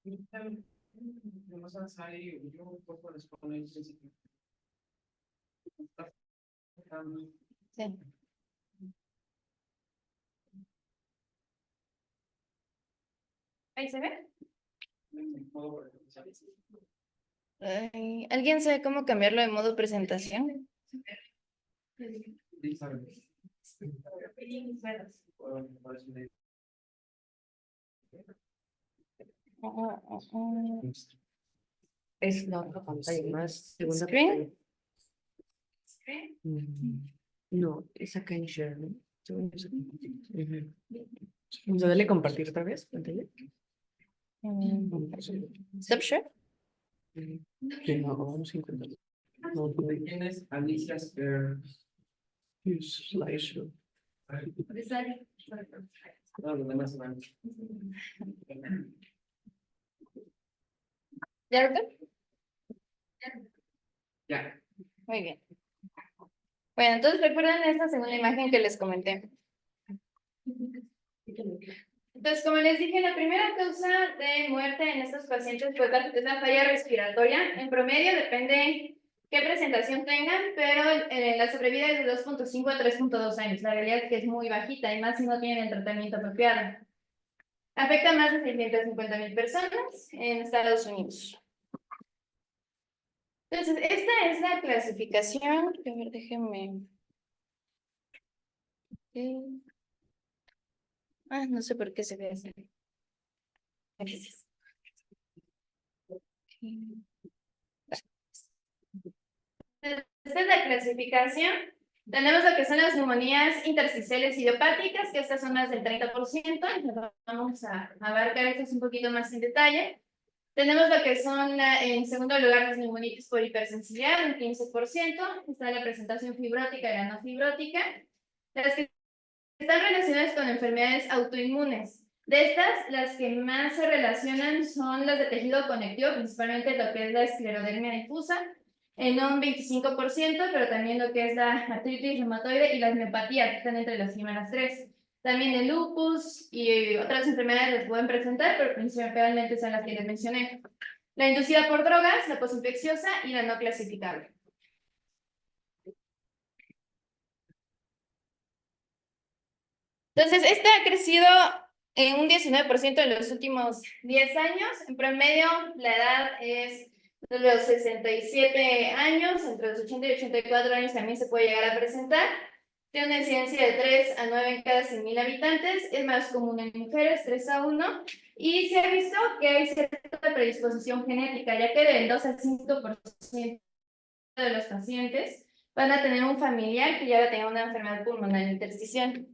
Vamos a salir yo un poco con el principio. Sí. ¿Ahí se ve? ¿Alguien sabe cómo cambiarlo de modo presentación? Es la otra pantalla más, segunda Screen. pantalla. No, es acá en share, ¿no? Según yo es aquí. Vamos a darle compartir otra vez pantalla. Stop share. Que no, vamos a intentar. No, ¿Quién es Alicia Sper? slideshow. No, los demás van. ¿Ya, doctor? Ya. Muy bien. Bueno, entonces recuerden esta segunda imagen que les comenté. Entonces, como les dije, la primera causa de muerte en estos pacientes es la falla respiratoria. En promedio depende qué presentación tengan, pero la sobrevida es de 2.5 a 3.2 años. La realidad es que es muy bajita, y más si no tienen el tratamiento apropiado. Afecta a más de 650,000 personas en Estados Unidos. Entonces, esta es la clasificación. A ver, déjenme. No sé por qué se ve así. Gracias. Esta es la clasificación. Tenemos lo que son las neumonías intersticiales idiopáticas, que estas son más del 30%. Vamos a abarcar estas un poquito más en detalle. Tenemos lo que son, en segundo lugar, las neumonitis por hipersensibilidad, un 15%. Está la presentación fibrótica y la no fibrótica. Las que están relacionadas con enfermedades autoinmunes. De estas, las que más se relacionan son las de tejido conectivo, principalmente lo que es la esclerodermia difusa, en un 25%, pero también lo que es la artritis reumatoide y las miopatías, que están entre las primeras tres. También el lupus y otras enfermedades las pueden presentar, pero principalmente son las que les mencioné. La inducida por drogas, la posinfecciosa y la no clasificable. Entonces, esta ha crecido en un 19% en los últimos 10 años. En promedio, la edad es de los 67 años, entre los 80 y 84 años también se puede llegar a presentar. Tiene una incidencia de 3 a 9 en cada 100,000 habitantes. Es más común en mujeres, 3 a 1. Y se ha visto que hay cierta predisposición genética, ya que del 2 al 5% de los pacientes van a tener un familiar que ya va a tener una enfermedad pulmonar intersticial.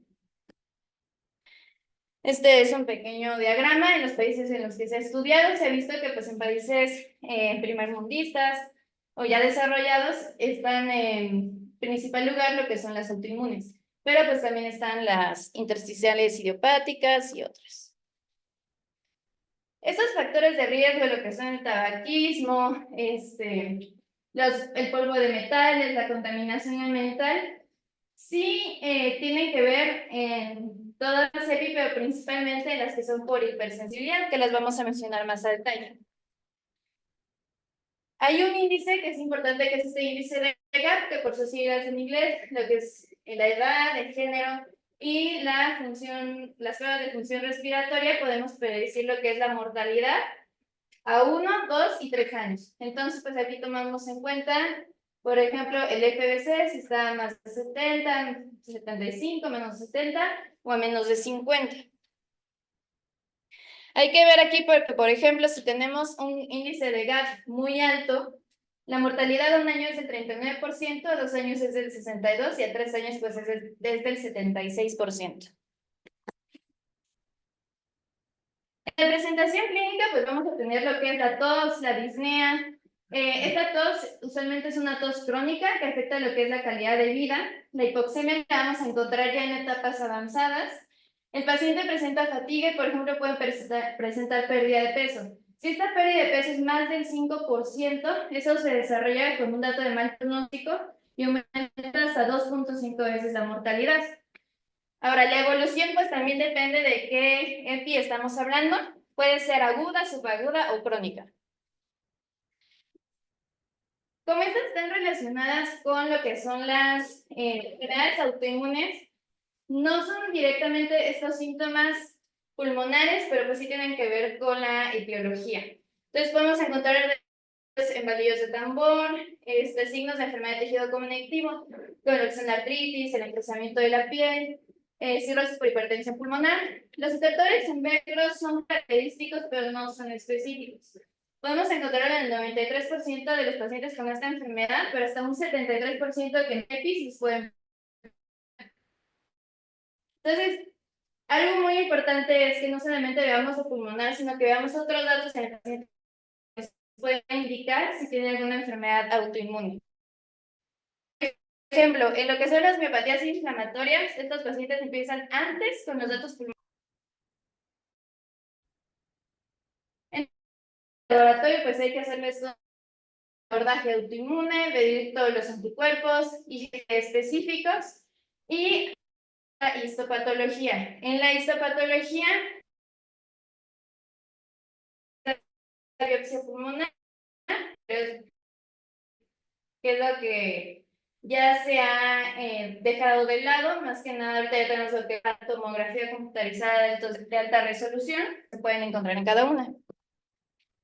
Este es un pequeño diagrama en los países en los que se ha estudiado. Se ha visto que pues, en países primermundistas o ya desarrollados están en principal lugar lo que son las autoinmunes, pero pues también están las intersticiales idiopáticas y otras. Estos factores de riesgo, lo que son el tabaquismo, el polvo de metales, la contaminación ambiental, sí tienen que ver en todas las EPI, pero principalmente las que son por hipersensibilidad, que las vamos a mencionar más a detalle. Hay un índice que es importante, que es este índice de GAP, que por sus siglas en inglés, lo que es la edad, el género y la función, las pruebas de función respiratoria, podemos predecir lo que es la mortalidad a 1, 2 y 3 años. Entonces, pues aquí tomamos en cuenta, por ejemplo, el FBC, si está a más de 70, 75, menos de 70 o a menos de 50. Hay que ver aquí porque, por ejemplo, si tenemos un índice de GAP muy alto, la mortalidad a un año es del 39%, a 2 años es del 62% y a 3 años pues es del 76%. En la presentación clínica pues vamos a tener lo que es la tos, la disnea. Esta tos usualmente es una tos crónica que afecta lo que es la calidad de vida. La hipoxemia la vamos a encontrar ya en etapas avanzadas. El paciente presenta fatiga y, por ejemplo, puede presentar pérdida de peso. Si esta pérdida de peso es más del 5%, eso se desarrolla con un dato de mal pronóstico y aumenta hasta 2.5 veces la mortalidad. Ahora, la evolución pues también depende de qué EPI estamos hablando. Puede ser aguda, subaguda o crónica. Como estas están relacionadas con lo que son las enfermedades autoinmunes, no son directamente estos síntomas pulmonares, pero pues sí tienen que ver con la etiología. Entonces podemos encontrar embalillos de tambor, signos de enfermedad de tejido conectivo, como lo que son la artritis, el engrosamiento de la piel, cirrosis por hipertensión pulmonar. Los estertores en velcro son característicos, pero no son específicos. Podemos encontrar en el 93% de los pacientes con esta enfermedad, pero hasta un 73% que en EPIs pueden. Entonces, algo muy importante es que no solamente veamos lo pulmonar, sino que veamos otros datos en el paciente que pueden indicar si tiene alguna enfermedad autoinmune. Por ejemplo, en lo que son las miopatías inflamatorias, estos pacientes empiezan antes con los datos pulmonares. En el laboratorio, pues hay que hacerles un abordaje autoinmune, medir todos los anticuerpos y específicos y la histopatología. En la histopatología, la biopsia pulmonar, que es lo que ya se ha dejado de lado, más que nada ahorita ya tenemos lo que es la tomografía computarizada de alta resolución, se pueden encontrar en cada una.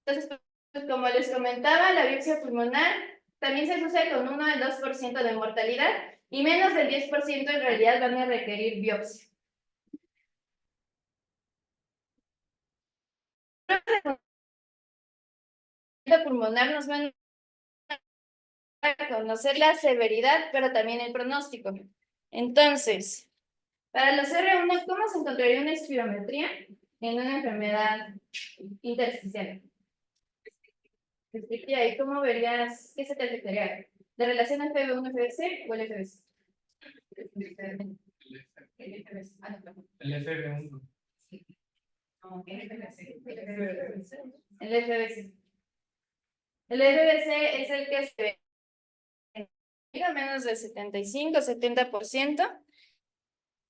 Entonces, pues, como les comentaba, la biopsia pulmonar también se asocia con 1 al 2% de mortalidad y menos del 10% en realidad van a requerir biopsia. La pulmonar nos van a conocer la severidad, pero también el pronóstico. Entonces, para los R1, ¿cómo se encontraría una espirometría en una enfermedad intersticial? ¿Y ahí cómo verías qué se te afectaría? ¿La relación FB1-FBC o el FBC? El FB1. El FBC. El FBC es el que se ve a menos del 75-70%.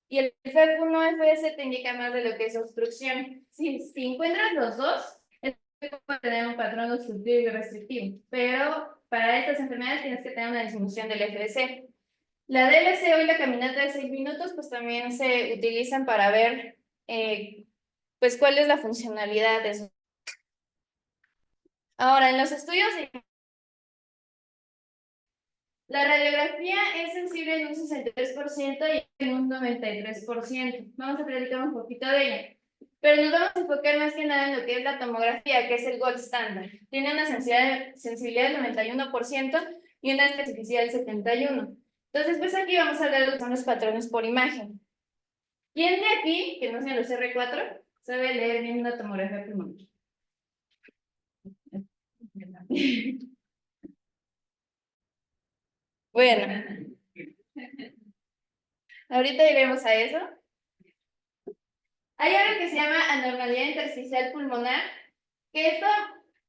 Y el FB1-FBC te indica más de lo que es obstrucción. Si encuentras los dos, puede tener un patrón obstructivo y restrictivo, pero para estas enfermedades tienes que tener una disminución del FBC. La DLC o la caminata de 6 minutos, pues también se utilizan para ver pues cuál es la funcionalidad de eso. Ahora, en los estudios, la radiografía es sensible en un 63% y en un 93%. Vamos a platicar un poquito de ella. Pero nos vamos a enfocar más que nada en lo que es la tomografía, que es el gold standard. Tiene una sensibilidad del 91% y una especificidad del 71%. Entonces, pues aquí vamos a hablar de lo que son los patrones por imagen. ¿Quién de aquí, que no sean los R4, sabe leer bien una tomografía pulmonar? Bueno, ahorita iremos a eso. Hay algo que se llama anormalidad intersticial pulmonar, que esto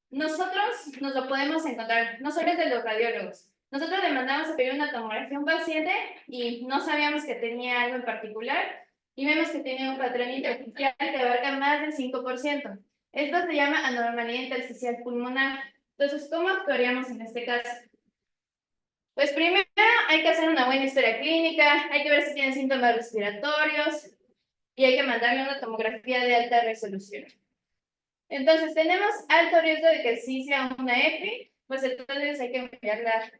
nosotros nos lo podemos encontrar, no solo es de los radiólogos. Nosotros le mandamos a pedir una tomografía a un paciente y no sabíamos que tenía algo en particular y vemos que tiene un patrón intersticial que abarca más del 5%. Esto se llama anormalidad intersticial pulmonar. Entonces, ¿cómo actuaríamos en este caso? Pues primero hay que hacer una buena historia clínica, hay que ver si tiene síntomas respiratorios y hay que mandarle una tomografía de alta resolución. Entonces, tenemos alto riesgo de que sí sea una EPI, pues entonces hay que enviarla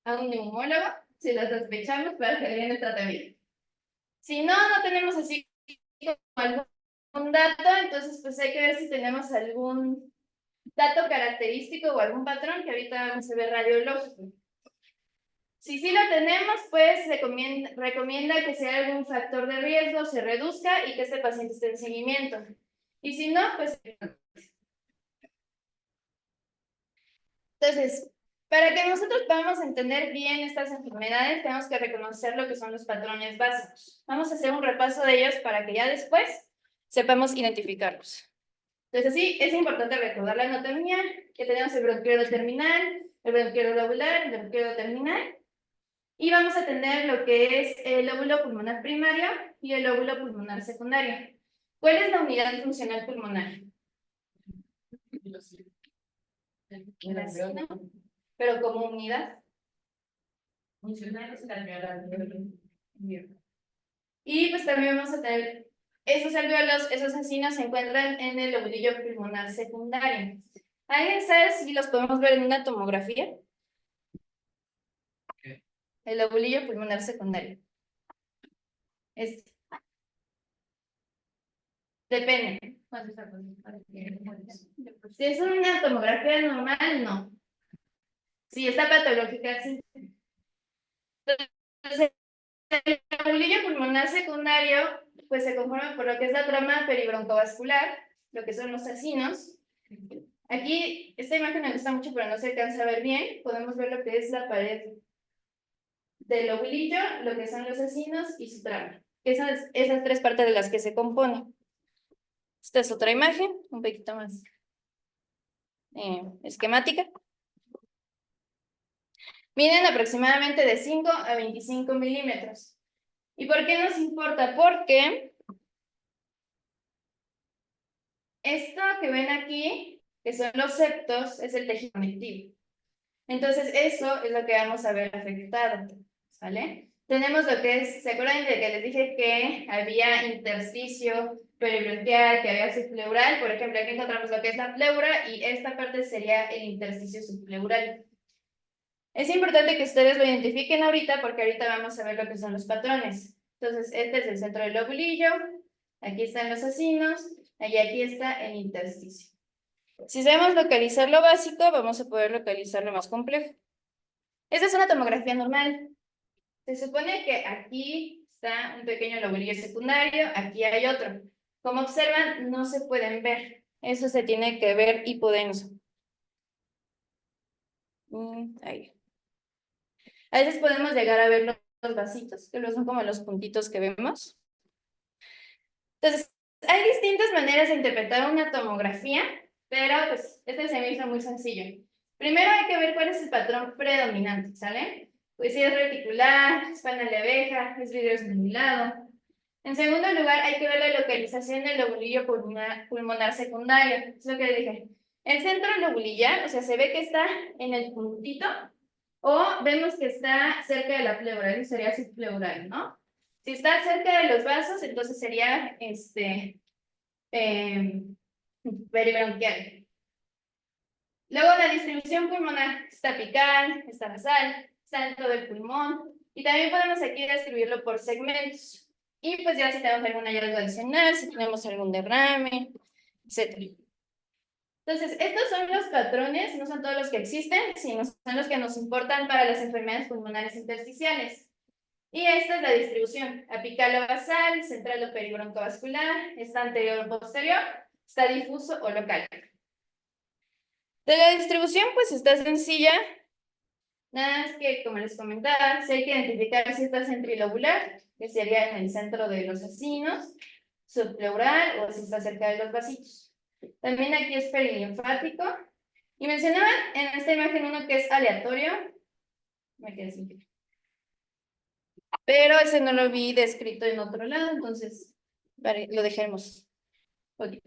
a un neumólogo, si la sospechamos, para que le den el tratamiento. Si no, no tenemos así como algún dato, entonces pues hay que ver si tenemos algún dato característico o algún patrón que ahorita vamos a ver radiológico. Si sí lo tenemos, pues se recomienda que si hay algún factor de riesgo se reduzca y que este paciente esté en seguimiento. Y si no, pues... Entonces, para que nosotros podamos entender bien estas enfermedades, tenemos que reconocer lo que son los patrones básicos. Vamos a hacer un repaso de ellos para que ya después sepamos identificarlos. Entonces, sí, es importante recordar la anatomía, que tenemos el bronquiolo terminal, el bronquiolo lobular, el bronquiolo terminal, y vamos a tener lo que es el lóbulo pulmonar primario y el lóbulo pulmonar secundario. ¿Cuál es la unidad funcional pulmonar? El asino, pero como unidad. Funcional es el alveolar. Y pues también vamos a tener esos alvéolos, esos asinos se encuentran en el lobulillo pulmonar secundario. ¿Alguien sabe si los podemos ver en una tomografía? ¿Qué? El lobulillo pulmonar secundario. Depende. Si es una tomografía normal, no. Si está patológica, sí. Entonces, el lobulillo pulmonar secundario, pues se conforma por lo que es la trama peribroncovascular, lo que son los asinos. Aquí, esta imagen me gusta mucho, pero no se alcanza a ver bien. Podemos ver lo que es la pared del lobulillo, lo que son los asinos y su trama. Esas tres partes de las que se compone. Esta es otra imagen, un poquito más esquemática. Miden aproximadamente de 5 a 25 milímetros. ¿Y por qué nos importa? Porque esto que ven aquí, que son los septos, es el tejido conectivo. Entonces, eso es lo que vamos a ver afectado, ¿vale? Tenemos lo que es, ¿se acuerdan de que les dije que había intersticio peribronquial, que había subpleural? Por ejemplo, aquí encontramos lo que es la pleura y esta parte sería el intersticio subpleural. Es importante que ustedes lo identifiquen ahorita porque ahorita vamos a ver lo que son los patrones. Entonces, este es el centro del lobulillo, aquí están los asinos y aquí está el intersticio. Si sabemos localizar lo básico, vamos a poder localizar lo más complejo. Esta es una tomografía normal. Se supone que aquí está un pequeño lobulillo secundario, aquí hay otro. Como observan, no se pueden ver. Eso se tiene que ver hipodenso. Ahí. A veces podemos llegar a ver los vasitos, que luego son como los puntitos que vemos. Entonces, hay distintas maneras de interpretar una tomografía, pero pues este se me hizo muy sencillo. Primero hay que ver cuál es el patrón predominante, ¿sale? Pues si es reticular, espinal de abeja, es vidrio esmodulado. En segundo lugar, hay que ver la localización del lobulillo pulmonar secundario. Es lo que le dije. El centro lobulillar, o sea, se ve que está en el puntito, o vemos que está cerca de la pleura, eso sería subpleural, ¿no? Si está cerca de los vasos, entonces sería peribronquial. Luego la distribución pulmonar está apical, está nasal, está dentro del pulmón, y también podemos aquí describirlo por segmentos. Y pues ya si tenemos algún hallazgo adicional, si tenemos algún derrame, etc. Entonces, estos son los patrones, no son todos los que existen, sino son los que nos importan para las enfermedades pulmonares intersticiales. Y esta es la distribución, apical o basal, central o peribroncovascular, está anterior o posterior, está difuso o local. De la distribución, pues está sencilla, nada más que, como les comentaba, si hay que identificar si está centrilobular, que sería en el centro de los asinos, subpleural o si está cerca de los vasitos. También aquí es perilinfático. Y mencionaban en esta imagen uno que es aleatorio. Me quedé sin tiempo. Pero ese no lo vi descrito en otro lado, entonces lo dejemos. Okay.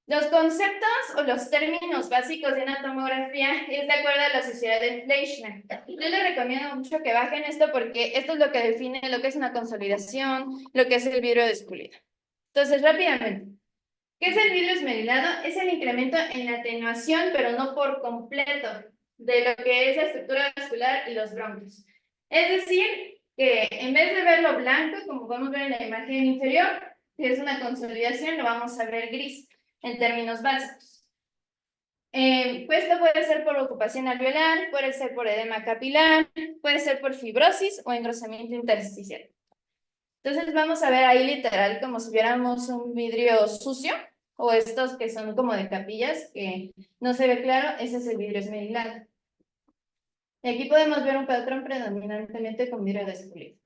Los conceptos o los términos básicos de una tomografía es de acuerdo a la sociedad de Fleischmann. Yo les recomiendo mucho que bajen esto porque esto es lo que define lo que es una consolidación, lo que es el vidrio despulido. Entonces, rápidamente. ¿Qué es el vidrio esmerilado? Es el incremento en la atenuación, pero no por completo, de lo que es la estructura vascular y los bronquios. Es decir, que en vez de verlo blanco, como podemos ver en la imagen inferior, que es una consolidación, lo vamos a ver gris en términos básicos. Pues esto puede ser por ocupación alveolar, puede ser por edema capilar, puede ser por fibrosis o engrosamiento intersticial. Entonces vamos a ver ahí literal como si viéramos un vidrio sucio o estos que son como de capillas que no se ve claro, ese es el vidrio esmerilado. Y aquí podemos ver un patrón predominantemente con vidrio despulido.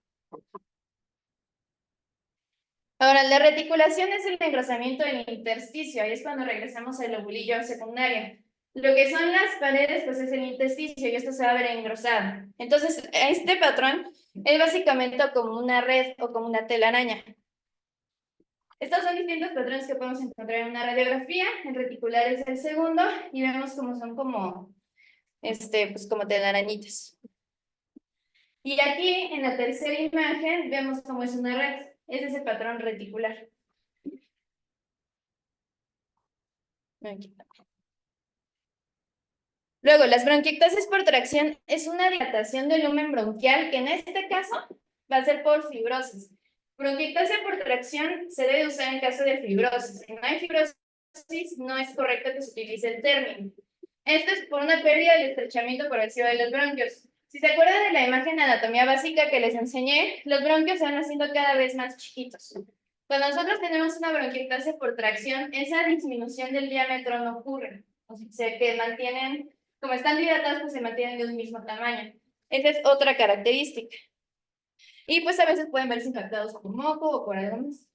Ahora, la reticulación es el engrosamiento del intersticio, ahí es cuando regresamos al lobulillo secundario. Lo que son las paredes, pues es el intersticio y esto se va a ver engrosado. Entonces, este patrón es básicamente como una red o como una telaraña. Estos son distintos patrones que podemos encontrar en una radiografía. El reticular es el segundo y vemos cómo son como, pues como telarañitas. Y aquí en la tercera imagen vemos cómo es una red. Ese es el patrón reticular. Aquí. Luego, las bronquiectasis por tracción es una dilatación del lumen bronquial que en este caso va a ser por fibrosis. Bronquiectasia por tracción se debe usar en caso de fibrosis. Si no hay fibrosis, no es correcto que se utilice el término. Esto es por una pérdida del estrechamiento progresivo de los bronquios. Si se acuerdan de la imagen de anatomía básica que les enseñé, los bronquios se van haciendo cada vez más chiquitos. Cuando nosotros tenemos una bronquiectasia por tracción, esa disminución del diámetro no ocurre. O sea, se mantienen, como están dilatados, pues se mantienen de un mismo tamaño. Esa es otra característica. Y pues a veces pueden verse impactados por moco o por algo más.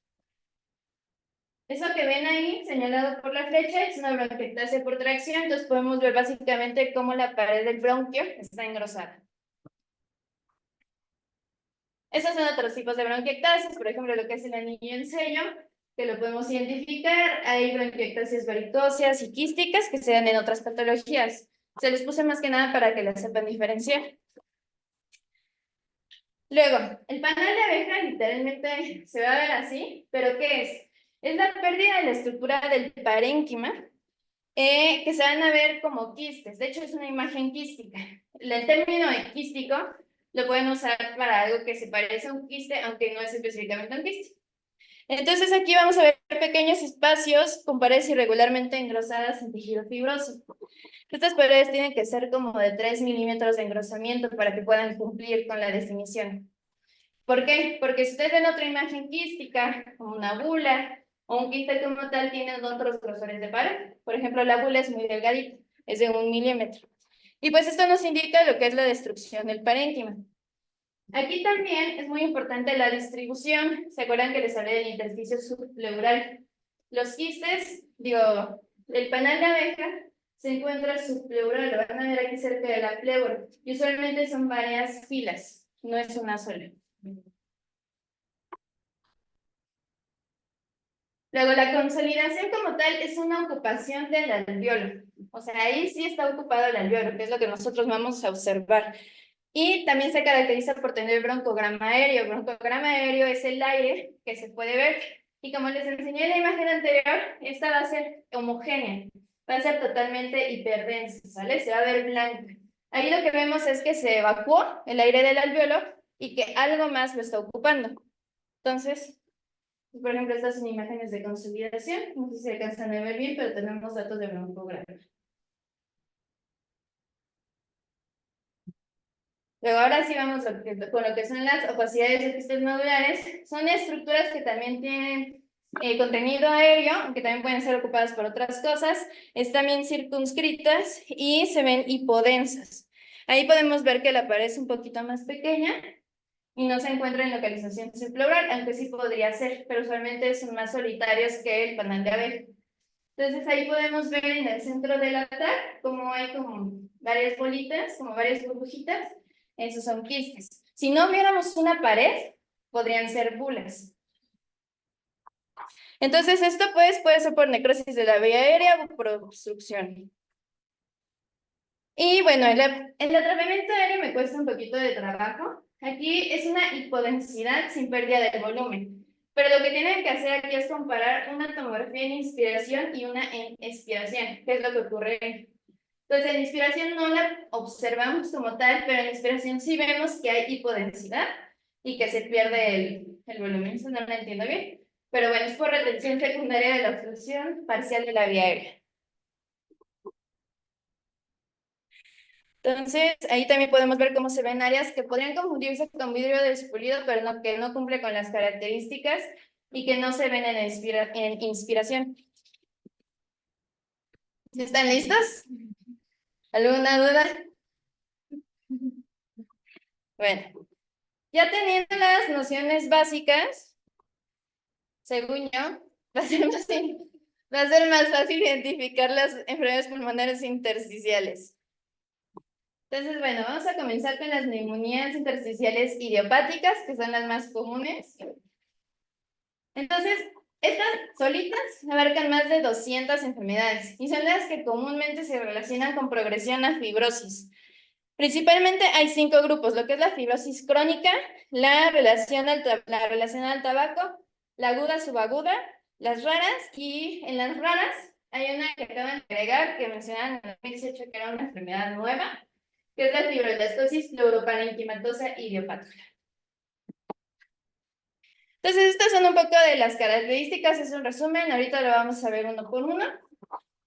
Eso que ven ahí, señalado por la flecha, es una bronquiectasia por tracción. Entonces podemos ver básicamente cómo la pared del bronquio está engrosada. Esos son otros tipos de bronquiectasias, por ejemplo, lo que es el anillo en sello, que lo podemos identificar. Hay bronquiectasias varicóceas y quísticas que se dan en otras patologías. Se les puse más que nada para que las sepan diferenciar. Luego, el panal de abeja literalmente se va a ver así, pero ¿qué es? Es la pérdida de la estructura del parénquima, que se van a ver como quistes. De hecho, es una imagen quística. El término de quístico lo pueden usar para algo que se parece a un quiste, aunque no es específicamente un quiste. Entonces, aquí vamos a ver pequeños espacios con paredes irregularmente engrosadas en tejido fibroso. Estas paredes tienen que ser como de 3 milímetros de engrosamiento para que puedan cumplir con la definición. ¿Por qué? Porque si ustedes ven otra imagen quística, como una bula, o un quiste como tal, tienen otros grosores de pared. Por ejemplo, la bula es muy delgadita, es de 1 milímetro. Y pues esto nos indica lo que es la destrucción del parénquima. Aquí también es muy importante la distribución. ¿Se acuerdan que les hablé del intersticio subpleural? Los quistes, el panal de abeja se encuentra subpleural, lo van a ver aquí cerca de la pleura. Y usualmente son varias filas, no es una sola. Luego, la consolidación como tal es una ocupación del alveolo. O sea, ahí sí está ocupado el alveolo, que es lo que nosotros vamos a observar. Y también se caracteriza por tener broncograma aéreo. Broncograma aéreo es el aire que se puede ver. Y como les enseñé en la imagen anterior, esta va a ser homogénea. Va a ser totalmente hiperdensa, ¿sale? Se va a ver blanca. Ahí lo que vemos es que se evacuó el aire del alveolo y que algo más lo está ocupando. Entonces, por ejemplo, estas son imágenes de consolidación. No sé si se alcanzan a ver bien, pero tenemos datos de broncograma. Luego, ahora sí vamos con lo que son las opacidades de quistes nodulares. Son estructuras que también tienen contenido aéreo, aunque también pueden ser ocupadas por otras cosas. Es también circunscritas y se ven hipodensas. Ahí podemos ver que la pared es un poquito más pequeña y no se encuentra en localización subpleural, aunque sí podría ser, pero usualmente son más solitarios que el panal de abeja. Entonces ahí podemos ver en el centro del altar como hay como varias bolitas, como varias burbujitas. Esos son quistes. Si no viéramos una pared, podrían ser bulas. Entonces esto pues puede ser por necrosis de la vía aérea o por obstrucción. Y bueno, el atrapamiento aéreo me cuesta un poquito de trabajo. Aquí es una hipodensidad sin pérdida de volumen. Pero lo que tienen que hacer aquí es comparar una tomografía en inspiración y una en expiración, que es lo que ocurre. Entonces, en inspiración no la observamos como tal, pero en inspiración sí vemos que hay hipodensidad y que se pierde el volumen. Eso no lo entiendo bien. Pero bueno, es por retención secundaria de la obstrucción parcial de la vía aérea. Entonces, ahí también podemos ver cómo se ven áreas que podrían confundirse con vidrio despulido, pero no, que no cumple con las características y que no se ven en inspiración. ¿Están listos? ¿Alguna duda? Bueno, ya teniendo las nociones básicas, según yo, va a ser más fácil identificar las enfermedades pulmonares intersticiales. Entonces, bueno, vamos a comenzar con las neumonías intersticiales idiopáticas, que son las más comunes. Entonces, Estas solitas abarcan más de 200 enfermedades y son las que comúnmente se relacionan con progresión a fibrosis. Principalmente hay 5 grupos, lo que es la fibrosis crónica, la relación al tabaco, la aguda subaguda, las raras, y en las raras hay una que acaban de agregar que mencionaban en 2018 que era una enfermedad nueva, que es la fibroelastosis pleuroparenquimatosa idiopática. Entonces, estas son un poco de las características, es un resumen, ahorita lo vamos a ver uno por uno,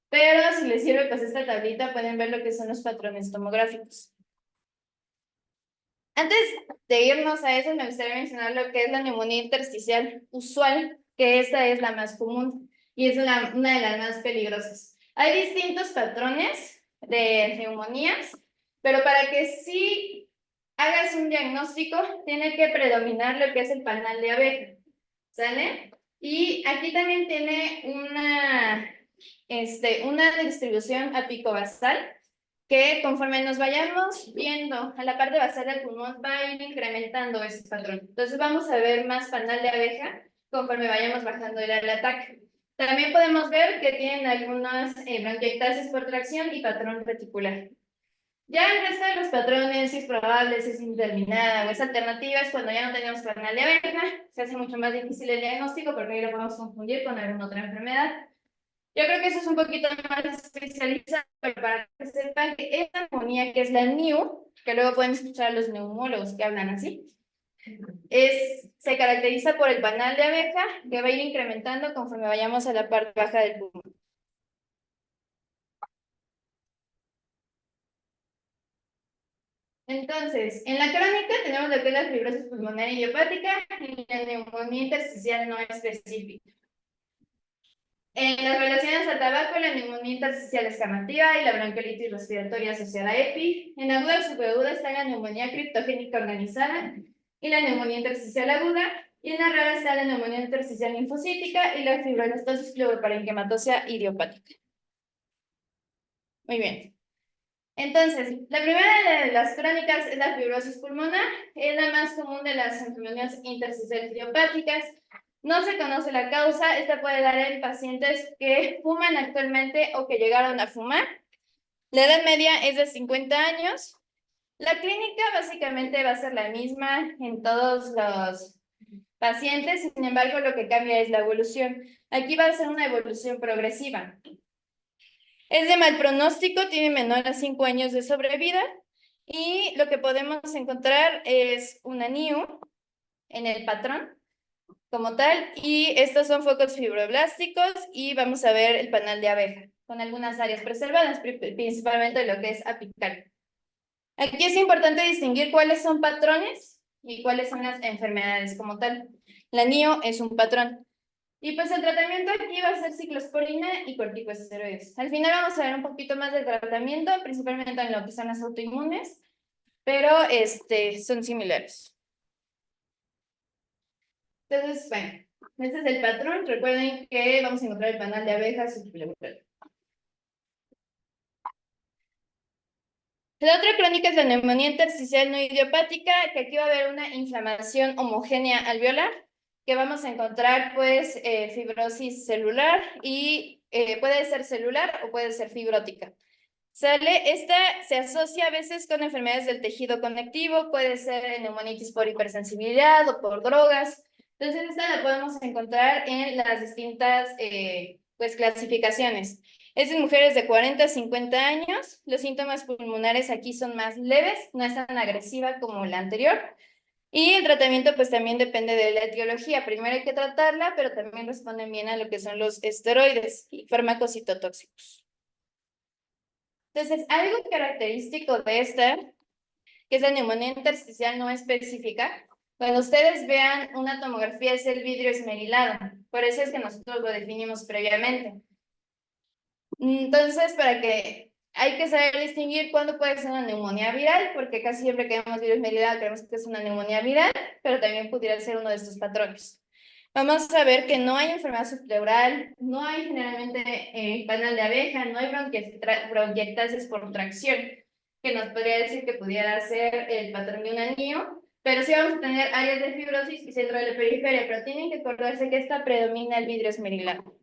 pero si les sirve pues esta tablita pueden ver lo que son los patrones tomográficos. Antes de irnos a eso, me gustaría mencionar lo que es la neumonía intersticial usual, que esta es la más común y es una de las más peligrosas. Hay distintos patrones de neumonías, pero para que sí hagas un diagnóstico, tiene que predominar lo que es el panal de abeja, ¿sale? Y aquí también tiene una distribución apicobasal, que conforme nos vayamos viendo a la parte basal del pulmón va a ir incrementando ese patrón. Entonces vamos a ver más panal de abeja conforme vayamos bajando el ataque. También podemos ver que tienen algunas bronquiectasis por tracción y patrón reticular. Ya el resto de los patrones, si es probable, si es indeterminada o es alternativa, es cuando ya no tenemos panal de abeja, se hace mucho más difícil el diagnóstico porque ahí lo podemos confundir con alguna otra enfermedad. Yo creo que eso es un poquito más especializado, pero para que sepan que esta neumonía, que es la NIU, que luego pueden escuchar a los neumólogos que hablan así, se caracteriza por el panal de abeja que va a ir incrementando conforme vayamos a la parte baja del pulmón. Entonces, en la crónica tenemos lo que es la fibrosis pulmonar idiopática y la neumonía intersticial no específica. En las relaciones al tabaco, la neumonía intersticial escamativa y la bronquiolitis respiratoria asociada a EPI. En aguda o subaguda está la neumonía criptogénica organizada y la neumonía intersticial aguda. Y en la rara está la neumonía intersticial linfocítica y la fibroelastosis pleuroparenquimatosa idiopática. Muy bien. Entonces, la primera de las crónicas es la fibrosis pulmonar. Es la más común de las enfermedades intersticiales idiopáticas. No se conoce la causa, esta puede dar en pacientes que fuman actualmente o que llegaron a fumar. La edad media es de 50 años. La clínica básicamente va a ser la misma en todos los pacientes, sin embargo lo que cambia es la evolución. Aquí va a ser una evolución progresiva. Es de mal pronóstico, tiene menor a 5 años de sobrevida y lo que podemos encontrar es una NIU en el patrón como tal, y estos son focos fibroblásticos y vamos a ver el panal de abeja con algunas áreas preservadas, principalmente lo que es apical. Aquí es importante distinguir cuáles son patrones y cuáles son las enfermedades como tal. La NIO es un patrón. Y pues el tratamiento aquí va a ser ciclosporina y corticosteroides. Al final vamos a ver un poquito más del tratamiento, principalmente en lo que son las autoinmunes, pero son similares. Entonces, bueno, este es el patrón. Recuerden que vamos a encontrar el panal de abejas subpleural. La otra crónica es la neumonía intersticial no idiopática, que aquí va a haber una inflamación homogénea alveolar, que vamos a encontrar pues fibrosis celular y puede ser celular o puede ser fibrótica. ¿Sale? Esta se asocia a veces con enfermedades del tejido conectivo, puede ser neumonitis por hipersensibilidad o por drogas. Entonces esta la podemos encontrar en las distintas pues clasificaciones. Es en mujeres de 40 a 50 años. Los síntomas pulmonares aquí son más leves, no es tan agresiva como la anterior. Y el tratamiento pues también depende de la etiología. Primero hay que tratarla, pero también responden bien a lo que son los esteroides y fármacos citotóxicos. Entonces, algo característico de esta, que es la neumonía intersticial no específica, cuando ustedes vean una tomografía es el vidrio esmerilado. Por eso es que nosotros lo definimos previamente. Entonces, hay que saber distinguir cuándo puede ser una neumonía viral, porque casi siempre que vemos virus esmerilado creemos que es una neumonía viral, pero también pudiera ser uno de estos patrones. Vamos a ver que no hay enfermedad subpleural, no hay generalmente panal de abeja, no hay bronquiectasis por tracción, que nos podría decir que pudiera ser el patrón de un anillo, Pero sí vamos a tener áreas de fibrosis y centro de la periferia, pero tienen que acordarse que esta predomina el vidrio esmerilado.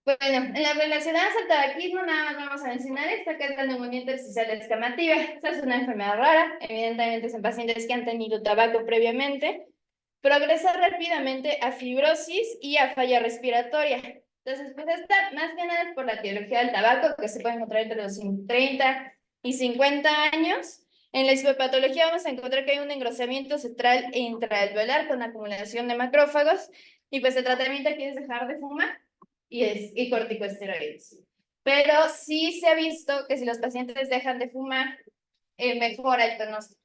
Bueno, en las relacionadas al tabaquismo nada más vamos a mencionar esta que es la neumonía intersticial escamativa. Esta es una enfermedad rara, evidentemente son pacientes que han tenido tabaco previamente. Progresa rápidamente a fibrosis y a falla respiratoria. Entonces, pues esta más que nada es por la etiología del tabaco, que se puede encontrar entre los 30 y 50 años. En la histopatología vamos a encontrar que hay un engrosamiento central e intraalveolar con acumulación de macrófagos, y pues el tratamiento aquí es dejar de fumar y corticosteroides. Pero sí se ha visto que si los pacientes dejan de fumar, mejora el pronóstico.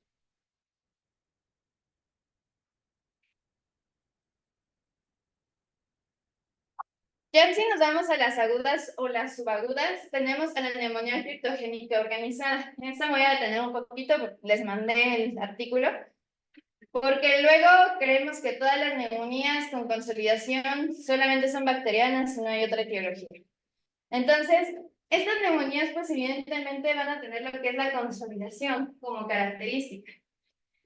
Ya si nos vamos a las agudas o las subagudas, tenemos a la neumonía criptogénica organizada. Esta me voy a detener un poquito, porque les mandé el artículo, porque luego creemos que todas las neumonías con consolidación solamente son bacterianas y no hay otra etiología. Entonces, estas neumonías pues evidentemente van a tener lo que es la consolidación como característica.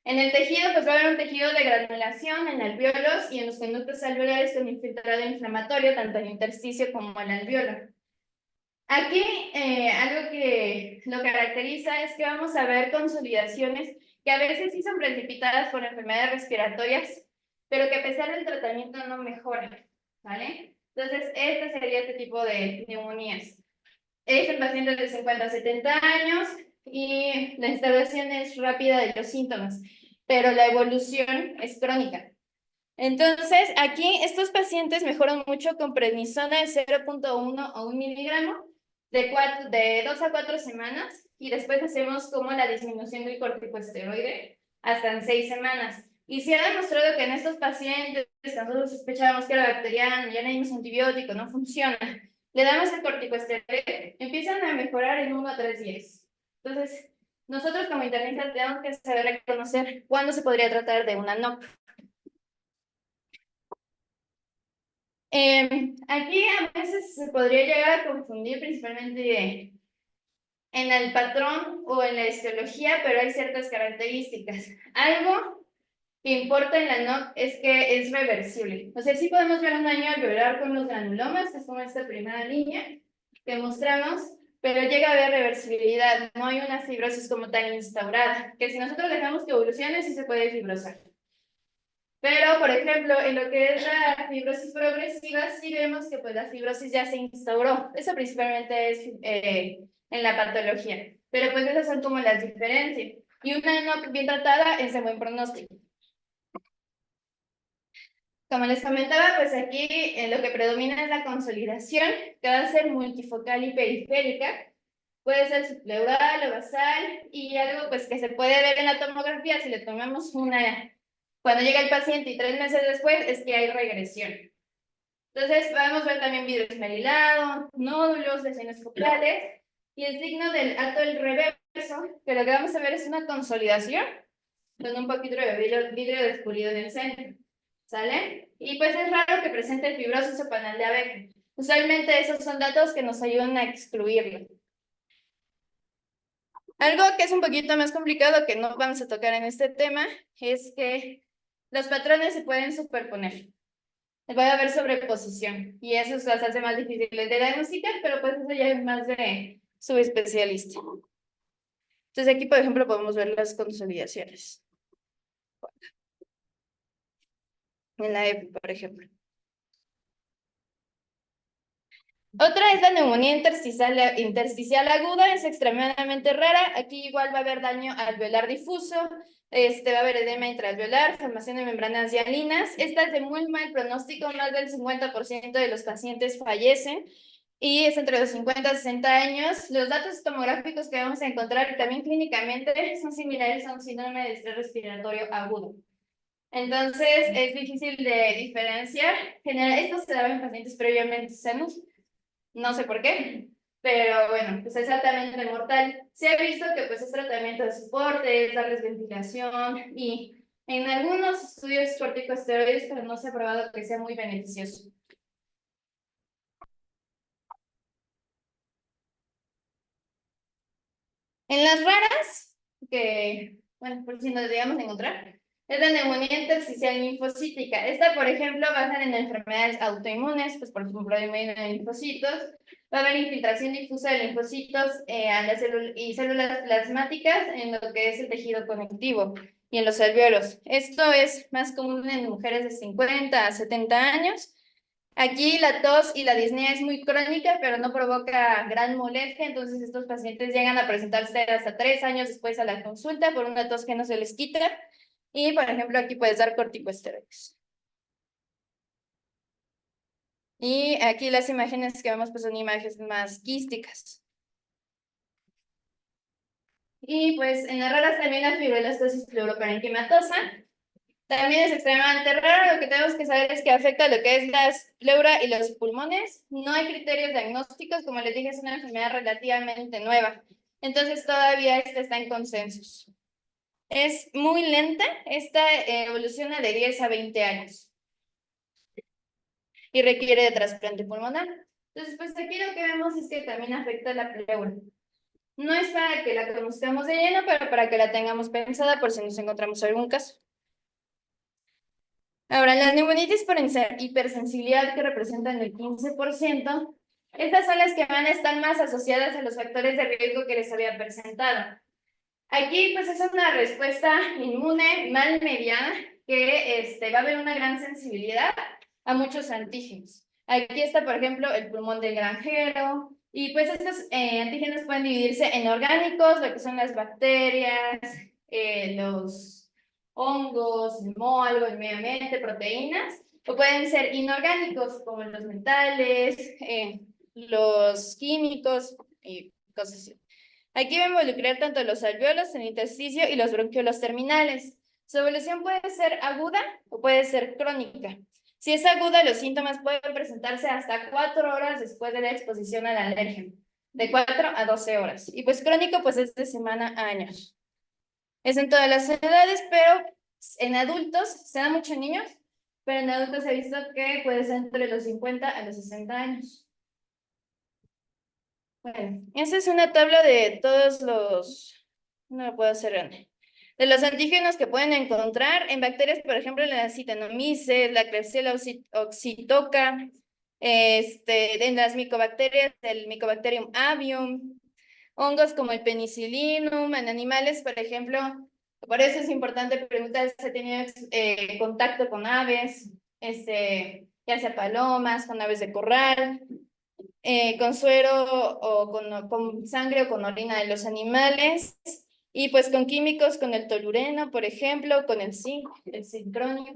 En el tejido, pues va a haber un tejido de granulación en alvéolos y en los conductos alveolares con infiltrado inflamatorio, tanto en el intersticio como en el alvéolo. Aquí, algo que lo caracteriza es que vamos a ver consolidaciones que a veces sí son precipitadas por enfermedades respiratorias, pero que a pesar del tratamiento no mejoran, ¿vale? Entonces, este sería este tipo de neumonías. Es en pacientes de 50 a 70 años y la instalación es rápida de los síntomas, pero la evolución es crónica. Entonces, aquí estos pacientes mejoran mucho con prednisona de 0.1 o 1 miligramo de 2 a 4 semanas, y después hacemos como la disminución del corticosteroide hasta en 6 semanas. Y se ha demostrado que en estos pacientes que nosotros sospechábamos que era bacteriano, ya no hay antibiótico, no funciona, le damos el corticosteroide, empiezan a mejorar en 1 a 3 días. Entonces, nosotros como internistas tenemos que saber reconocer cuándo se podría tratar de una NOC. Aquí a veces se podría llegar a confundir principalmente en el patrón o en la histología, pero hay ciertas características. Algo que importa en la NOC es que es reversible. O sea, sí podemos ver un daño alveolar con los granulomas, que es como esta primera línea que mostramos, pero llega a haber reversibilidad. No hay una fibrosis como tal instaurada, que si nosotros dejamos que evolucione, sí se puede fibrosar. Pero, por ejemplo, en lo que es la fibrosis progresiva, sí vemos que pues, la fibrosis ya se instauró. Eso principalmente es en la patología. Pero pues esas son como las diferencias. Y una no bien tratada es de buen pronóstico. Como les comentaba, pues aquí lo que predomina es la consolidación, que va a ser multifocal y periférica. Puede ser subpleural o basal, y algo pues que se puede ver en la tomografía si le tomamos una cuando llega el paciente y 3 meses después, es que hay regresión. Entonces, podemos ver también vidrio esmerilado, nódulos, lesiones focales, y el signo del atol reverso, que lo que vamos a ver es una consolidación con un poquito de vidrio descubierto en el centro. ¿Sale? Y pues es raro que presente el fibrosis o panal de Becker. Usualmente esos son datos que nos ayudan a excluirlo. Algo que es un poquito más complicado, que no vamos a tocar en este tema, es que los patrones se pueden superponer. Va a haber sobreposición y eso las hace más difíciles de diagnosticar, pero pues eso ya es más de subespecialista. Entonces aquí, por ejemplo, podemos ver las consolidaciones. En la EPI, por ejemplo. Otra es la neumonía intersticial aguda, es extremadamente rara. Aquí igual va a haber daño alveolar difuso, va a haber edema intraalveolar, formación de membranas hialinas. Esta es de muy mal pronóstico, más del 50% de los pacientes fallecen y es entre los 50 y 60 años. Los datos tomográficos que vamos a encontrar y también clínicamente son similares a un síndrome de estrés respiratorio agudo. Entonces es difícil de diferenciar. Esto se daba en pacientes previamente sanos. No sé por qué, pero bueno, pues es altamente mortal. Se ha visto que pues es tratamiento de soporte, es darles ventilación y en algunos estudios corticosteroides, pero no se ha probado que sea muy beneficioso. En las raras, que, bueno, por si nos llegamos a encontrar, es la neumonía intersticial linfocítica. Esta, por ejemplo, basan en enfermedades autoinmunes, pues por ejemplo, de linfocitos. Va a haber infiltración difusa de linfocitos a las y células plasmáticas en lo que es el tejido conectivo y en los alvéolos. Esto es más común en mujeres de 50 a 70 años. Aquí la tos y la disnea es muy crónica, pero no provoca gran molestia, entonces estos pacientes llegan a presentarse hasta 3 años después a la consulta por una tos que no se les quita. Y, por ejemplo, aquí puedes dar corticosteroides. Y aquí las imágenes que vemos pues son imágenes más quísticas. Y pues en las raras también la fibroelastosis pleuroparenquimatosa. También es extremadamente raro. Lo que tenemos que saber es que afecta lo que es la pleura y los pulmones. No hay criterios diagnósticos, como les dije, es una enfermedad relativamente nueva. Entonces todavía esta está en consensus. Es muy lenta, esta evoluciona de 10 a 20 años y requiere de trasplante pulmonar. Entonces, pues aquí lo que vemos es que también afecta la pleura. No es para que la conozcamos de lleno, pero para que la tengamos pensada por si nos encontramos algún caso. Ahora, las neumonitis por hipersensibilidad, que representan el 15%, estas son las que van a estar más asociadas a los factores de riesgo que les había presentado. Aquí, pues, es una respuesta inmune mal mediada, que va a haber una gran sensibilidad a muchos antígenos. Aquí está, por ejemplo, el pulmón del granjero, y pues estos antígenos pueden dividirse en orgánicos, lo que son las bacterias, los hongos, el moho, algo del medio ambiente, proteínas, o pueden ser inorgánicos, como los metales, los químicos y cosas así. Aquí va a involucrar tanto los alvéolos, el intersticio y los bronquiolos terminales. Su evolución puede ser aguda o puede ser crónica. Si es aguda, los síntomas pueden presentarse hasta 4 horas después de la exposición al alérgeno, de 4 a 12 horas. Y pues crónico, pues es de semana a años. Es en todas las edades, pero en adultos, se da mucho en niños, pero en adultos se ha visto que puede ser entre los 50 a los 60 años. Bueno, esa es una tabla de todos los, no lo puedo hacer grande, de los antígenos que pueden encontrar en bacterias, por ejemplo, la Actinomyces, la Klebsiella oxytoca, en las micobacterias, el Mycobacterium avium, hongos como el Penicillium, en animales, por ejemplo, por eso es importante preguntar si ha tenido contacto con aves, ya sea palomas, con aves de corral, con suero o con sangre o con orina de los animales, y pues con químicos, con el tolureno, por ejemplo, con el zinc, el zincronio.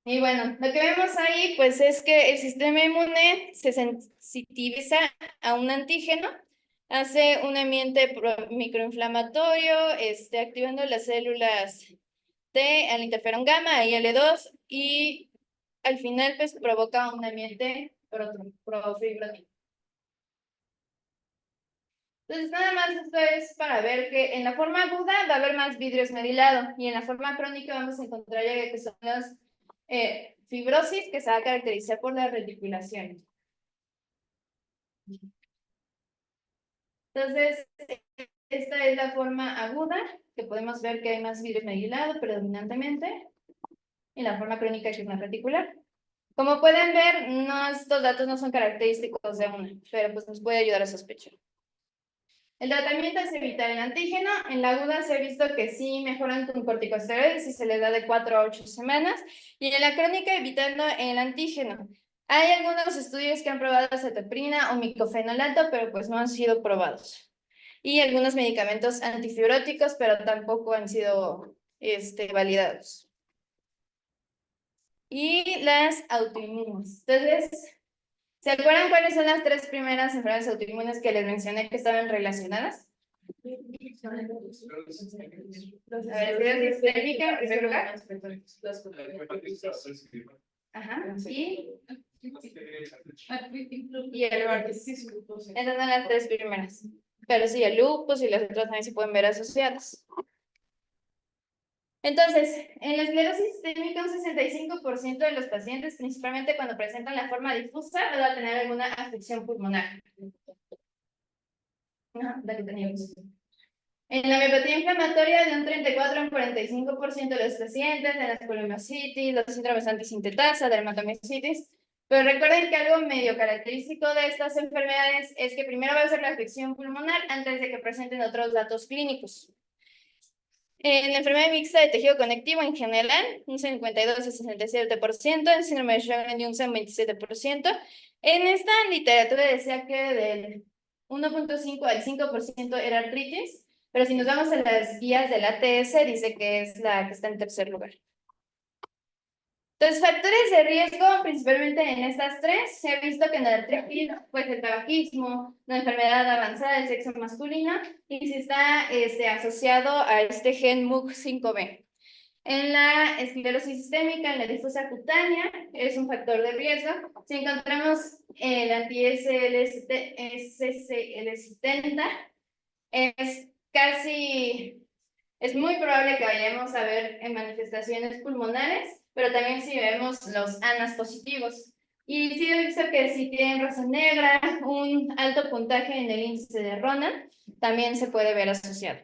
Y bueno, lo que vemos ahí pues es que el sistema inmune se sensitiviza a un antígeno, hace un ambiente microinflamatorio, activando las células T al interferón gamma y L2, y al final pues provoca un ambiente profibrotic. Entonces, nada más esto es para ver que en la forma aguda va a haber más vidrio esmerilado y en la forma crónica vamos a encontrar ya que son las fibrosis, que se va a caracterizar por la reticulación. Entonces, esta es la forma aguda, que podemos ver que hay más vidrio esmerilado predominantemente, y la forma crónica, que es más reticular. Como pueden ver, estos datos no son característicos de una, pero pues nos puede ayudar a sospechar. El tratamiento es evitar el antígeno. En la aguda se ha visto que sí mejoran con corticosteroides si se les da de 4 a 8 semanas. Y en la crónica, evitando el antígeno. Hay algunos estudios que han probado cetoprina o micofenolato, pero pues no han sido probados. Y algunos medicamentos antifibróticos, pero tampoco han sido validados. Y las autoinmunes. Entonces, ¿se acuerdan cuáles son las 3 primeras enfermedades autoinmunes que les mencioné que estaban relacionadas? A ver, esclerosis sistémica, en primer lugar. Ajá, y el herpes. Esas son las 3 primeras. Pero sí, el lupus y las otras también se pueden ver asociadas. Entonces, en la esclerosis sistémica, un 65% de los pacientes, principalmente cuando presentan la forma difusa, van a tener alguna afección pulmonar. Ajá, la que teníamos. En la miopatía inflamatoria, de un 34 a un 45% de los pacientes, de las polimiositis, los síndromes antisintetasa, dermatomiositis. Pero recuerden que algo medio característico de estas enfermedades es que primero va a ser la afección pulmonar antes de que presenten otros datos clínicos. En la enfermedad mixta de tejido conectivo en general, un 52 a 67%, en síndrome de Sjögren de un 27%. En esta literatura decía que del 1.5 al 5% era artritis, pero si nos vamos a las guías del ATS, dice que es la que está en tercer lugar. Entonces, factores de riesgo, principalmente en estas tres, se ha visto que en el artritis, pues el tabaquismo, la enfermedad avanzada del sexo masculino, y si está asociado a este gen MUC5B. En la esclerosis sistémica, en la difusa cutánea, es un factor de riesgo. Si encontramos el anti-SCL70, es muy probable que vayamos a ver en manifestaciones pulmonares, pero también si vemos los ANAS positivos. Y sí he visto que si tienen raza negra, un alto puntaje en el índice de Ronan, también se puede ver asociado.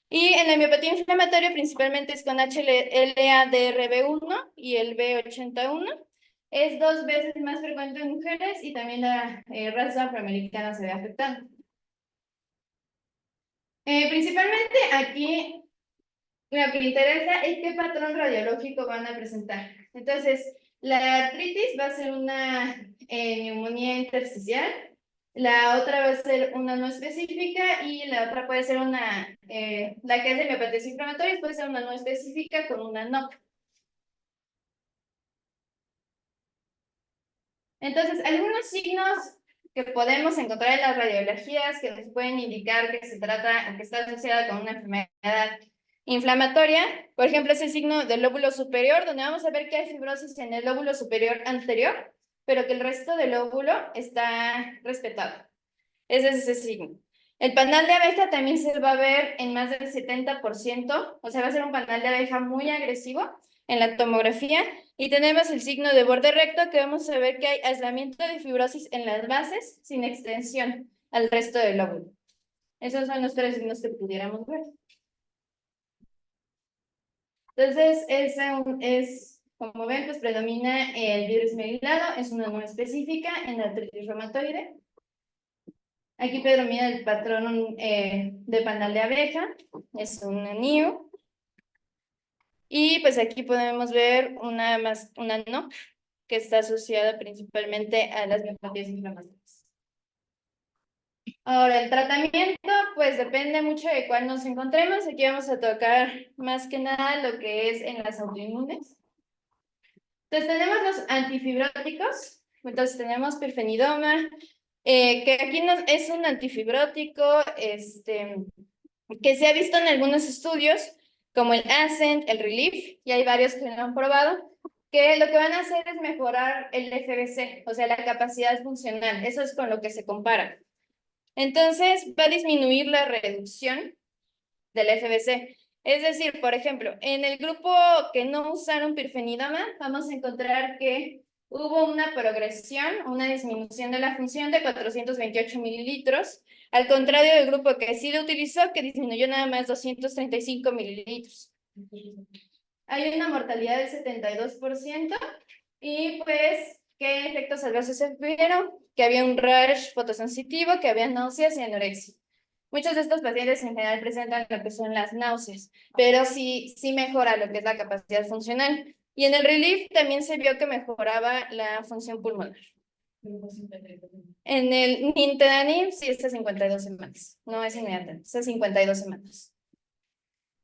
Y en la miopatía inflamatoria principalmente es con HLA-DRB1 y el B81. Es 2 veces más frecuente en mujeres y también la raza afroamericana se ve afectada. Principalmente aquí lo que interesa es qué patrón radiológico van a presentar. Entonces, la artritis va a ser una neumonía intersticial, la otra va a ser una no específica y la otra puede ser una, la que es de miopatías inflamatorias puede ser una no específica con una no. Entonces, algunos signos que podemos encontrar en las radiologías que nos pueden indicar que se trata, que está asociada con una enfermedad inflamatoria, por ejemplo, es el signo del lóbulo superior, donde vamos a ver que hay fibrosis en el lóbulo superior anterior, pero que el resto del lóbulo está respetado. Ese es ese signo. El panal de abeja también se va a ver en más del 70%, o sea, va a ser un panal de abeja muy agresivo en la tomografía, y tenemos el signo de borde recto, que vamos a ver que hay aislamiento de fibrosis en las bases sin extensión al resto del lóbulo. Esos son los tres signos que pudiéramos ver. Entonces, como ven, pues predomina el virus merilado, es una no específica en la artritis reumatoide. Aquí predomina el patrón de panal de abeja, es un NIU. Y pues aquí podemos ver una no, que está asociada principalmente a las miopatías inflamatorias. Ahora, el tratamiento, pues depende mucho de cuál nos encontremos. Aquí vamos a tocar más que nada lo que es en las autoinmunes. Entonces tenemos los antifibróticos, entonces tenemos pirfenidona, que aquí es un antifibrótico que se ha visto en algunos estudios, como el Ascent, el Relief, y hay varios que lo han probado, que lo que van a hacer es mejorar el FBC, o sea, la capacidad funcional, eso es con lo que se compara. Entonces, va a disminuir la reducción del FBC. Es decir, por ejemplo, en el grupo que no usaron pirfenidona, vamos a encontrar que hubo una progresión, una disminución de la función de 428 mililitros, al contrario del grupo que sí lo utilizó, que disminuyó nada más 235 mililitros. Hay una mortalidad del 72%, y pues, ¿qué efectos adversos se vieron? Que había un rash fotosensitivo, que había náuseas y anorexia. Muchos de estos pacientes en general presentan lo que son las náuseas, pero sí mejora lo que es la capacidad funcional. Y en el Relief también se vio que mejoraba la función pulmonar. En el nintedanib sí es a 52 semanas, no es inmediata, es a 52 semanas.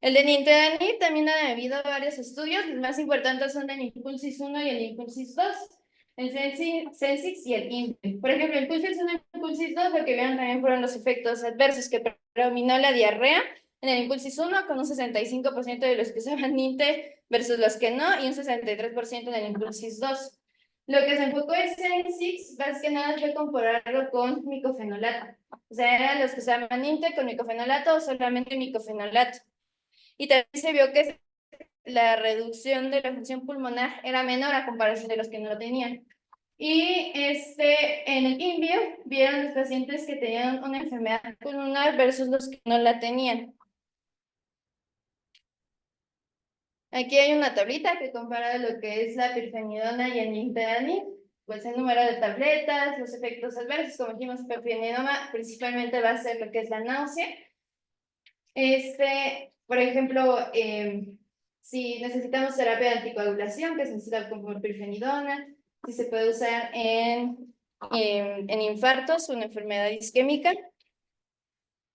El de nintedanib también ha habido varios estudios, los más importantes son el Impulsis 1 y el Impulsis 2. El Sensix y el INTE. Por ejemplo, el Impulsis 1 y el Impulsis 2, lo que vieron también fueron los efectos adversos, que predominó la diarrea en el Impulsis 1 con un 65% de los que usaban INTE versus los que no, y un 63% en el Impulsis 2. Lo que se enfocó en Sensix, más que nada, fue compararlo con micofenolato. O sea, eran los que usaban INTE con micofenolato o solamente micofenolato. Y también se vio que la reducción de la función pulmonar era menor a comparación de los que no lo tenían. Y en el INVIO vieron los pacientes que tenían una enfermedad pulmonar versus los que no la tenían. Aquí hay una tablita que compara lo que es la pirfenidona y el nintedanib, pues el número de tabletas, los efectos adversos, como dijimos, pirfenidona principalmente va a ser lo que es la náusea. Por ejemplo, si necesitamos terapia de anticoagulación, que se necesita como pirfenidona, si se puede usar en infartos o en enfermedad isquémica.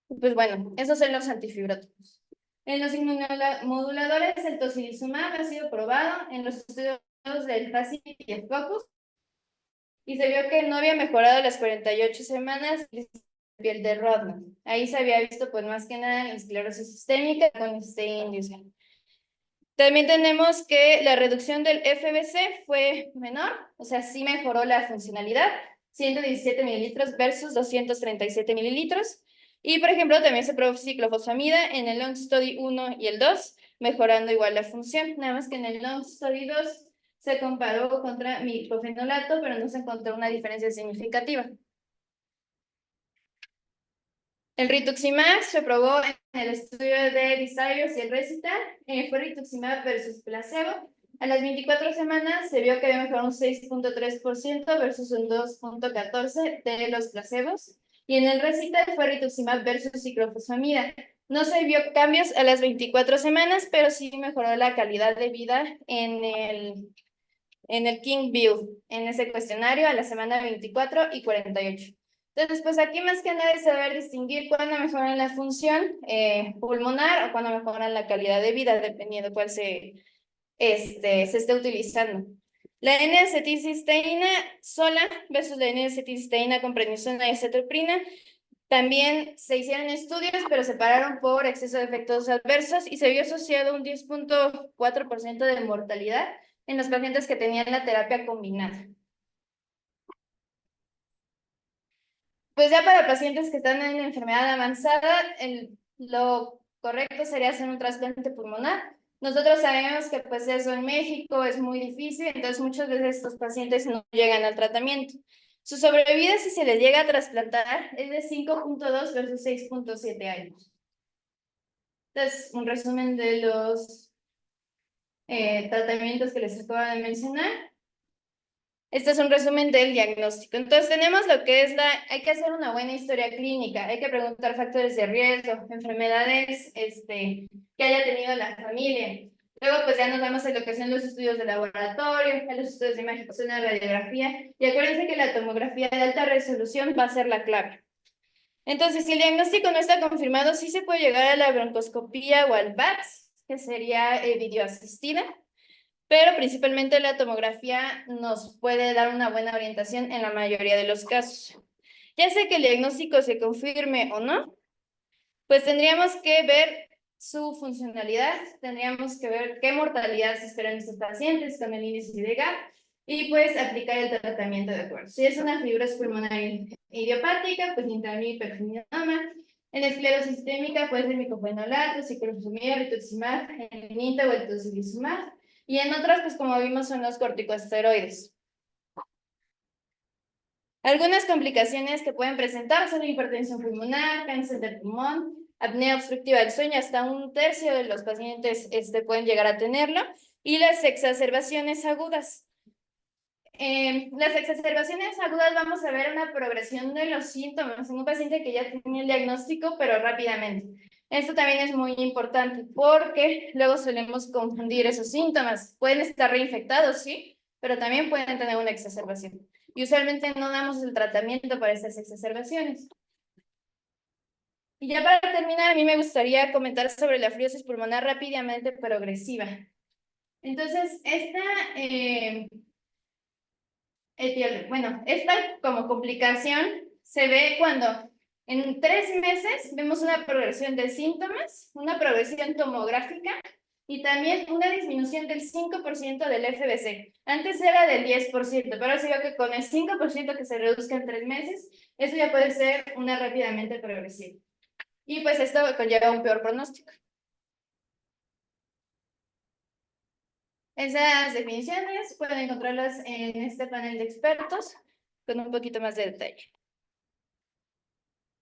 Pues bueno, esos son los antifibróticos. En los inmunomoduladores, el tocilizumab ha sido probado en los estudios del FACIT y el FOCUS, y se vio que no había mejorado a las 48 semanas la piel de Rodman. Ahí se había visto, pues más que nada, la esclerosis sistémica con este índice. También tenemos que la reducción del FBC fue menor, o sea, sí mejoró la funcionalidad, 117 mililitros versus 237 mililitros. Y, por ejemplo, también se probó ciclofosfamida en el Long Study 1 y el 2, mejorando igual la función. Nada más que en el Long Study 2 se comparó contra miclofenolato, pero no se encontró una diferencia significativa. El rituximab se probó en el estudio de Desires y el Recital. Fue rituximab versus placebo. A las 24 semanas se vio que había mejorado un 6.3% versus un 2.14% de los placebos. Y en el Recital fue rituximab versus ciclofosfamida. No se vio cambios a las 24 semanas, pero sí mejoró la calidad de vida en el King Build, en ese cuestionario a la semana 24 y 48. Entonces, pues aquí más que nada es saber distinguir cuándo mejoran la función pulmonar o cuándo mejoran la calidad de vida, dependiendo de cuál se esté utilizando. La N-acetilcisteína sola versus la N-acetilcisteína con prednisona y acetoprina. También se hicieron estudios, pero se pararon por exceso de efectos adversos y se vio asociado un 10.4% de mortalidad en los pacientes que tenían la terapia combinada. Pues ya para pacientes que están en enfermedad avanzada, lo correcto sería hacer un trasplante pulmonar. Nosotros sabemos que pues eso en México es muy difícil, entonces muchas veces estos pacientes no llegan al tratamiento. Su sobrevida, si se les llega a trasplantar, es de 5.2 versus 6.7 años. Entonces, un resumen de los tratamientos que les acabo de mencionar. Este es un resumen del diagnóstico. Entonces tenemos lo que es hay que hacer una buena historia clínica, hay que preguntar factores de riesgo, enfermedades que haya tenido la familia. Luego pues ya nos vamos a lo que son los estudios de laboratorio, a los estudios de imagen, una radiografía, y acuérdense que la tomografía de alta resolución va a ser la clave. Entonces, si el diagnóstico no está confirmado, sí se puede llegar a la broncoscopía o al VATS, que sería videoasistida, pero principalmente la tomografía nos puede dar una buena orientación en la mayoría de los casos. Ya sea que el diagnóstico se confirme o no, pues tendríamos que ver su funcionalidad, tendríamos que ver qué mortalidad se espera en estos pacientes con el índice de GAP y pues aplicar el tratamiento de acuerdo. Si es una fibrosis pulmonar idiopática, pues nintedanib, pirfenidona. En esclerosis sistémica puede ser micofenolato, ciclofosfamida, rituximab, el ninta o el tocilizumab. Y en otras, pues como vimos, son los corticosteroides. Algunas complicaciones que pueden presentar son hipertensión pulmonar, cáncer de pulmón, apnea obstructiva del sueño, hasta un tercio de los pacientes pueden llegar a tenerlo, y las exacerbaciones agudas. Las exacerbaciones agudas vamos a ver una progresión de los síntomas en un paciente que ya tenía el diagnóstico, pero rápidamente. Esto también es muy importante porque luego solemos confundir esos síntomas. Pueden estar reinfectados, sí, pero también pueden tener una exacerbación. Y usualmente no damos el tratamiento para estas exacerbaciones. Y ya para terminar, a mí me gustaría comentar sobre la fibrosis pulmonar rápidamente progresiva. Entonces, esta como complicación se ve cuando en 3 meses vemos una progresión de síntomas, una progresión tomográfica y también una disminución del 5% del FBC. Antes era del 10%, pero ahora se ve que con el 5% que se reduzca en 3 meses, eso ya puede ser una rápidamente progresiva. Y pues esto conlleva un peor pronóstico. Esas definiciones pueden encontrarlas en este panel de expertos con un poquito más de detalle.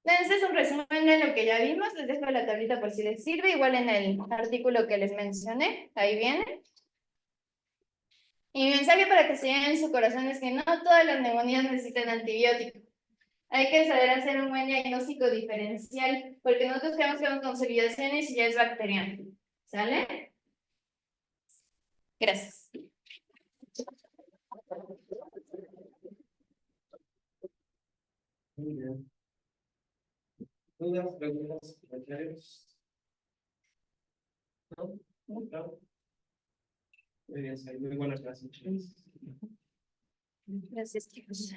Este es un resumen de lo que ya vimos. Les dejo la tablita por si les sirve, igual en el artículo que les mencioné, ahí viene. Y mi mensaje para que se lleven en su corazón es que no todas las neumonías necesitan antibiótico. Hay que saber hacer un buen diagnóstico diferencial, porque nosotros creemos que son consolidaciones y ya es bacteriano. ¿Sale? Gracias. Muy bien. ¿Dudas, preguntas, comentarios? ¿No? ¿No? Muy bien, Sai, muy buenas clases, chicos. Gracias, chicos.